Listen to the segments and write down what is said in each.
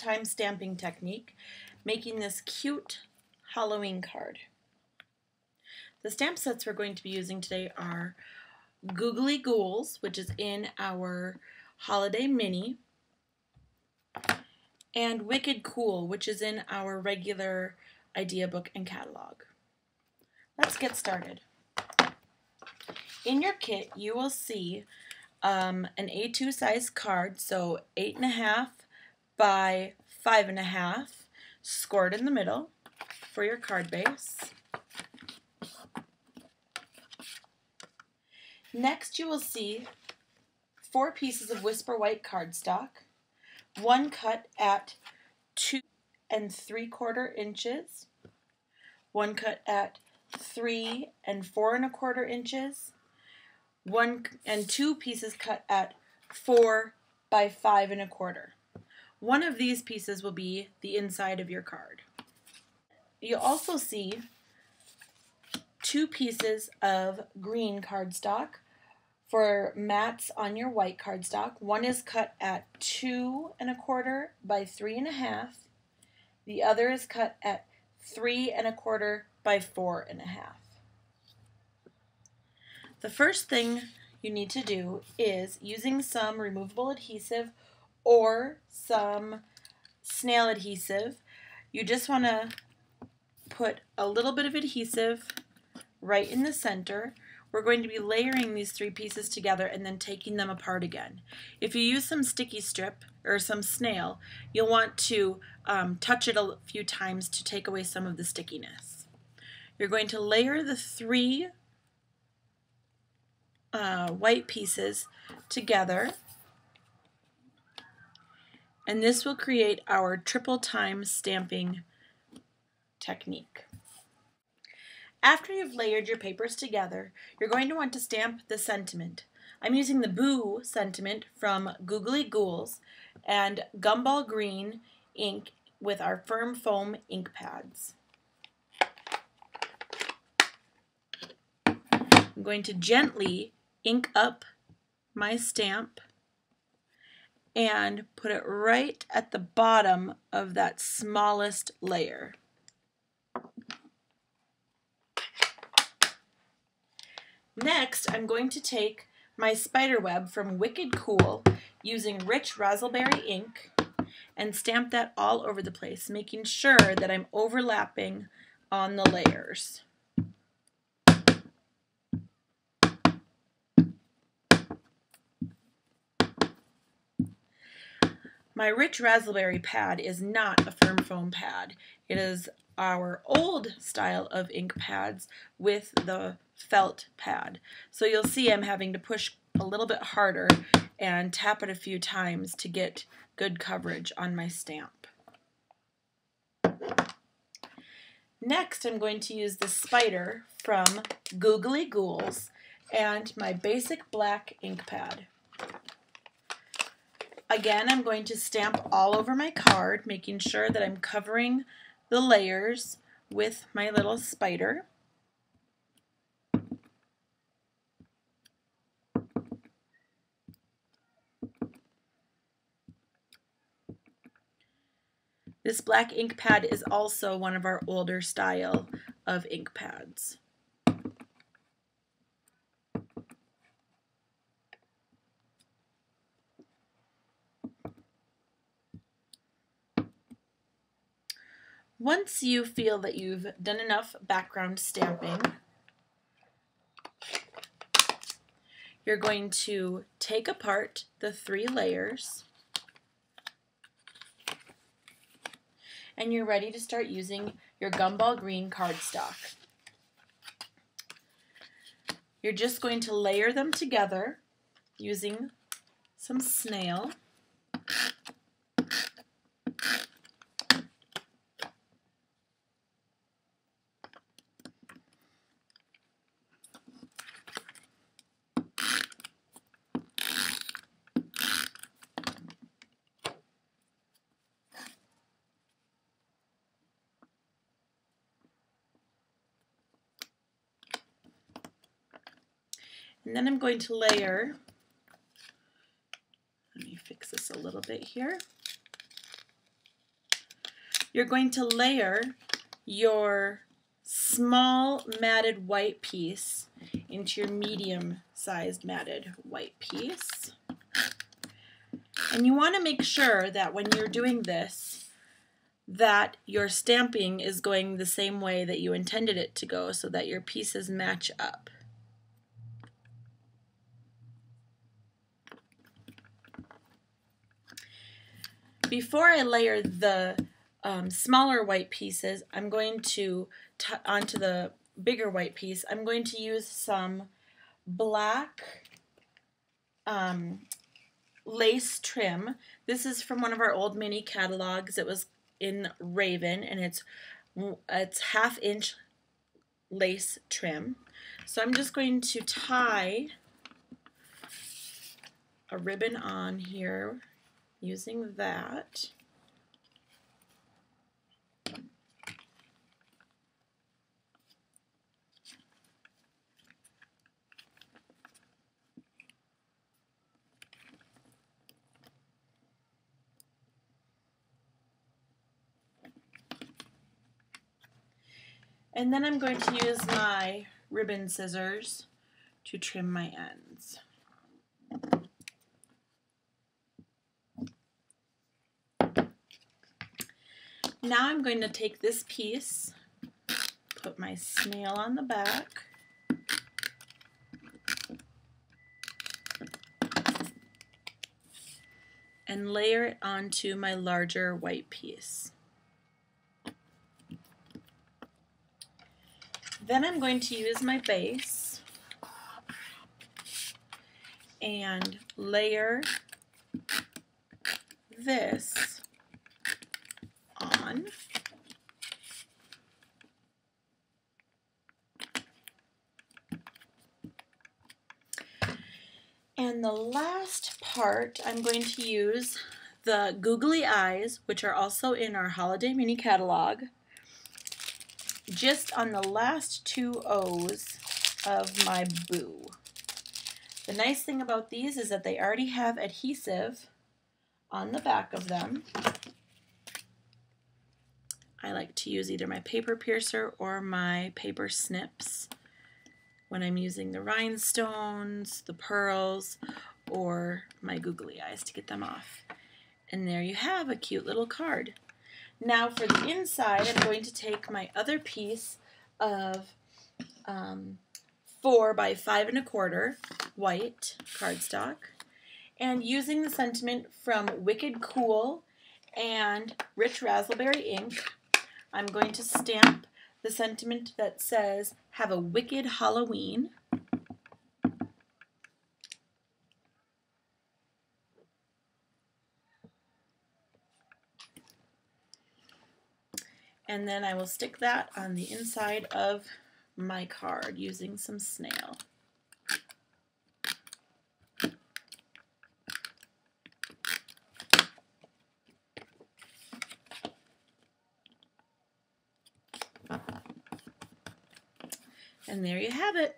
time stamping technique, making this cute Halloween card. The stamp sets we're going to be using today are Googly Ghouls, which is in our Holiday Mini, and Wicked Cool, which is in our regular idea book and catalog. Let's get started. In your kit, you will see an A2 size card, so 8.5 by 5.5, scored in the middle for your card base. Next, you will see 4 pieces of Whisper White cardstock, one cut at 2 3/4 inches, one cut at 3 4¼ inches, and 2 pieces cut at 4 by 5¼ One of these pieces will be the inside of your card. You'll also see 2 pieces of green cardstock for mats on your white cardstock. One is cut at 2 1/4 by 3.5. The other is cut at 3 1/4 by 4.5. The first thing you need to do is, using some removable adhesive or some snail adhesive, you just want to put a little bit of adhesive right in the center. We're going to be layering these 3 pieces together and then taking them apart again. If you use some sticky strip or some snail, you'll want to touch it a few times to take away some of the stickiness. You're going to layer the 3 white pieces together, and this will create our triple time stamping technique. After you've layered your papers together, you're going to want to stamp the sentiment. I'm using the Boo sentiment from Googly Ghouls and Gumball Green ink with our firm foam ink pads. I'm going to gently ink up my stamp and put it right at the bottom of that smallest layer. Next, I'm going to take my spider web from Wicked Cool using rich raspberry ink and stamp that all over the place, making sure that I'm overlapping on the layers. My rich raspberry pad is not a firm foam pad. It is our old style of ink pads with the felt pad. So you'll see I'm having to push a little bit harder and tap it a few times to get good coverage on my stamp. Next, I'm going to use the spider from Googly Ghouls and my basic black ink pad. Again, I'm going to stamp all over my card, making sure that I'm covering the layers with my little spider. This black ink pad is also one of our older style of ink pads. Once you feel that you've done enough background stamping, you're going to take apart the 3 layers and you're ready to start using your Gumball Green cardstock. You're just going to layer them together using some snail. And then I'm going to layer, let me fix this a little bit here. you're going to layer your small matted white piece into your medium-sized matted white piece. And you want to make sure that when you're doing this, that your stamping is going the same way that you intended it to go so that your pieces match up. Before I layer the smaller white pieces, I'm going to, onto the bigger white piece, I'm going to use some black lace trim. This is from one of our old mini catalogs. It was in Raven, and it's 1/2 inch lace trim. So I'm just going to tie a ribbon on here using that. And then I'm going to use my ribbon scissors to trim my ends. Now I'm going to take this piece, put my snail on the back, and layer it onto my larger white piece. Then I'm going to use my base and layer this on. And the last part, I'm going to use the googly eyes, which are also in our holiday mini catalog, just on the last 2 O's of my boo. The nice thing about these is that they already have adhesive on the back of them. I like to use either my paper piercer or my paper snips when I'm using the rhinestones, the pearls, or my googly eyes to get them off. And there you have a cute little card. Now for the inside, I'm going to take my other piece of 4 by 5 1/4 white cardstock, and using the sentiment from Wicked Cool and Rich Raspberry ink, I'm going to stamp the sentiment that says, "Have a wicked Halloween." And then I will stick that on the inside of my card using some snail. And there you have it.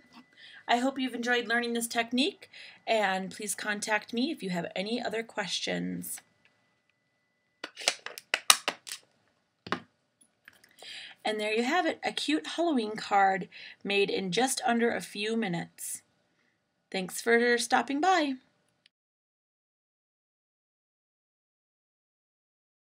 I hope you've enjoyed learning this technique, and please contact me if you have any other questions. And there you have it, a cute Halloween card made in just under a few minutes. Thanks for stopping by.